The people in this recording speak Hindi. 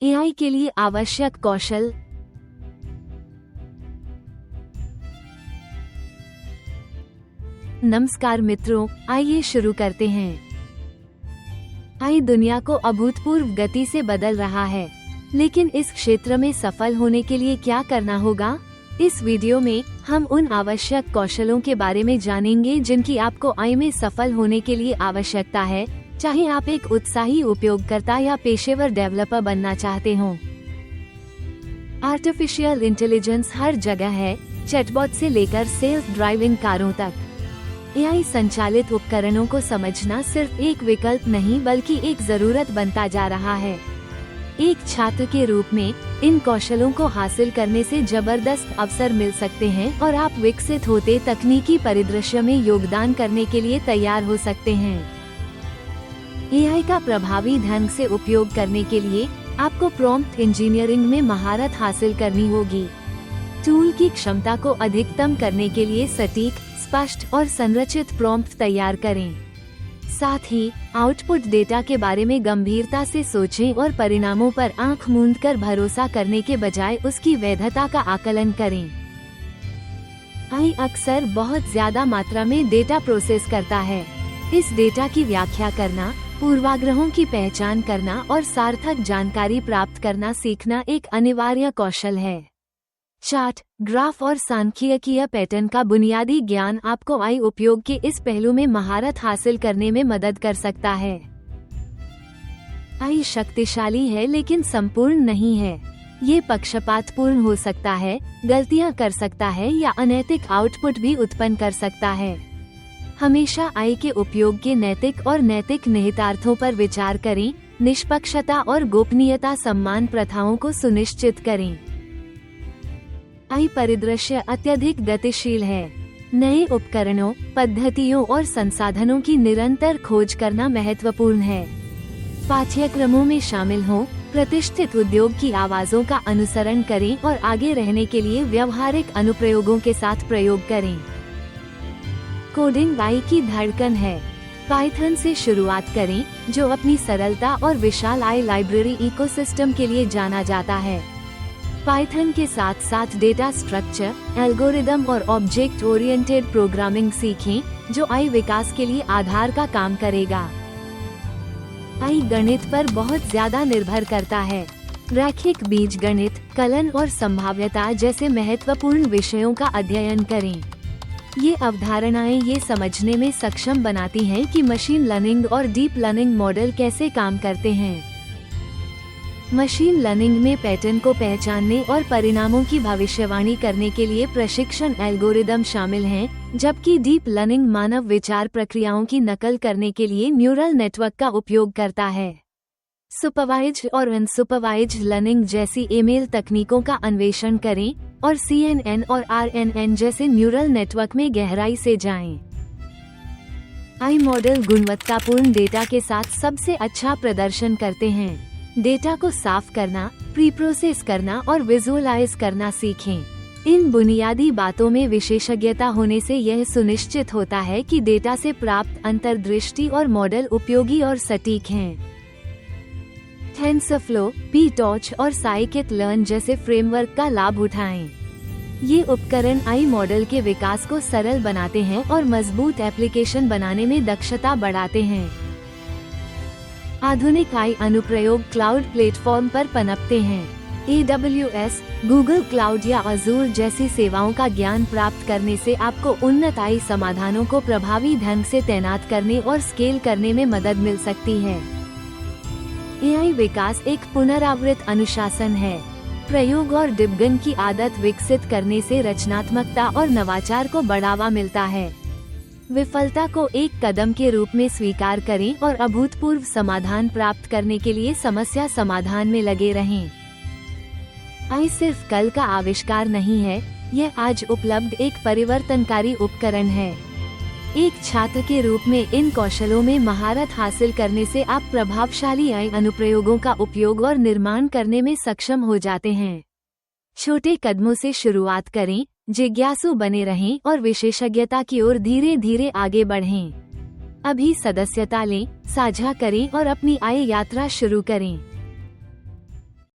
एआई के लिए आवश्यक कौशल। नमस्कार मित्रों, आइए शुरू करते हैं। एआई दुनिया को अभूतपूर्व गति से बदल रहा है, लेकिन इस क्षेत्र में सफल होने के लिए क्या करना होगा? इस वीडियो में हम उन आवश्यक कौशलों के बारे में जानेंगे जिनकी आपको एआई में सफल होने के लिए आवश्यकता है, चाहे आप एक उत्साही उपयोगकर्ता या पेशेवर डेवलपर बनना चाहते हों। आर्टिफिशियल इंटेलिजेंस हर जगह है, चैटबॉट से लेकर सेल्फ ड्राइविंग कारों तक। एआई संचालित उपकरणों को समझना सिर्फ एक विकल्प नहीं बल्कि एक जरूरत बनता जा रहा है। एक छात्र के रूप में इन कौशलों को हासिल करने से जबरदस्त अवसर मिल सकते हैं और आप विकसित होते तकनीकी परिदृश्य में योगदान करने के लिए तैयार हो सकते हैं। एआई का प्रभावी ढंग से उपयोग करने के लिए आपको प्रॉम्प्ट इंजीनियरिंग में महारत हासिल करनी होगी। टूल की क्षमता को अधिकतम करने के लिए सटीक, स्पष्ट और संरचित प्रॉम्प्ट तैयार करें। साथ ही आउटपुट डेटा के बारे में गंभीरता से सोचें और परिणामों पर आंख मूंदकर भरोसा करने के बजाय उसकी वैधता का आकलन करें। एआई अक्सर बहुत ज्यादा मात्रा में डेटा प्रोसेस करता है। इस डेटा की व्याख्या करना, पूर्वाग्रहों की पहचान करना और सार्थक जानकारी प्राप्त करना सीखना एक अनिवार्य कौशल है। चार्ट, ग्राफ और सांख्यिकीय पैटर्न का बुनियादी ज्ञान आपको एआई उपयोग के इस पहलू में महारत हासिल करने में मदद कर सकता है। एआई शक्तिशाली है लेकिन संपूर्ण नहीं है। ये पक्षपातपूर्ण हो सकता है, गलतियां कर सकता है या अनैतिक आउटपुट भी उत्पन्न कर सकता है। हमेशा एआई के उपयोग के नैतिक और नैतिक निहितार्थों पर विचार करें, निष्पक्षता और गोपनीयता सम्मान प्रथाओं को सुनिश्चित करें। एआई परिदृश्य अत्यधिक गतिशील है। नए उपकरणों, पद्धतियों और संसाधनों की निरंतर खोज करना महत्वपूर्ण है। पाठ्यक्रमों में शामिल हों, प्रतिष्ठित उद्योग की आवाजों का अनुसरण करें और आगे रहने के लिए व्यवहारिक अनुप्रयोगों के साथ प्रयोग करें। कोडिंग एआई की धड़कन है। पाइथन से शुरुआत करें, जो अपनी सरलता और विशाल एआई लाइब्रेरी इकोसिस्टम के लिए जाना जाता है। पाइथन के साथ साथ डेटा स्ट्रक्चर, एल्गोरिदम और ऑब्जेक्ट ओरिएंटेड प्रोग्रामिंग सीखें, जो एआई विकास के लिए आधार का काम करेगा। एआई गणित पर बहुत ज्यादा निर्भर करता है। रैखिक बीजगणित, कलन और संभाव्यता जैसे महत्वपूर्ण विषयों का अध्ययन करें। ये अवधारणाएं ये समझने में सक्षम बनाती हैं कि मशीन लर्निंग और डीप लर्निंग मॉडल कैसे काम करते हैं। मशीन लर्निंग में पैटर्न को पहचानने और परिणामों की भविष्यवाणी करने के लिए प्रशिक्षण एल्गोरिदम शामिल हैं, जबकि डीप लर्निंग मानव विचार प्रक्रियाओं की नकल करने के लिए न्यूरल नेटवर्क का उपयोग करता है। सुपरवाइज्ड और अनसुपरवाइज्ड लर्निंग जैसी ईमेल तकनीकों का अन्वेषण करें और CNN और RNN जैसे न्यूरल नेटवर्क में गहराई से जाएं। एआई मॉडल गुणवत्तापूर्ण डेटा के साथ सबसे अच्छा प्रदर्शन करते हैं। डेटा को साफ करना, प्री प्रोसेस करना और विजुअलाइज करना सीखें। इन बुनियादी बातों में विशेषज्ञता होने से यह सुनिश्चित होता है कि डेटा से प्राप्त अंतर्दृष्टि और मॉडल उपयोगी और सटीक हैं। टेंसरफ्लो, PyTorch और scikit-learn जैसे फ्रेमवर्क का लाभ उठाएं। ये उपकरण एआई मॉडल के विकास को सरल बनाते हैं और मजबूत एप्लीकेशन बनाने में दक्षता बढ़ाते हैं। आधुनिक एआई अनुप्रयोग क्लाउड प्लेटफॉर्म पर पनपते हैं। AWS, गूगल क्लाउड या अजूर जैसी सेवाओं का ज्ञान प्राप्त करने से आपको उन्नत एआई समाधानों को प्रभावी ढंग से तैनात करने और स्केल करने में मदद मिल सकती है। एआई विकास एक पुनरावृत्त अनुशासन है। प्रयोग और डिबगन की आदत विकसित करने से रचनात्मकता और नवाचार को बढ़ावा मिलता है। विफलता को एक कदम के रूप में स्वीकार करें और अभूतपूर्व समाधान प्राप्त करने के लिए समस्या समाधान में लगे रहें। एआई सिर्फ कल का आविष्कार नहीं है, यह आज उपलब्ध एक परिवर्तनकारी उपकरण है। एक छात्र के रूप में इन कौशलों में महारत हासिल करने से आप प्रभावशाली एआई अनुप्रयोगों का उपयोग और निर्माण करने में सक्षम हो जाते हैं। छोटे कदमों से शुरुआत करें, जिज्ञासु बने रहें और विशेषज्ञता की ओर धीरे धीरे आगे बढ़ें। अभी सदस्यता लें, साझा करें और अपनी एआई यात्रा शुरू करें।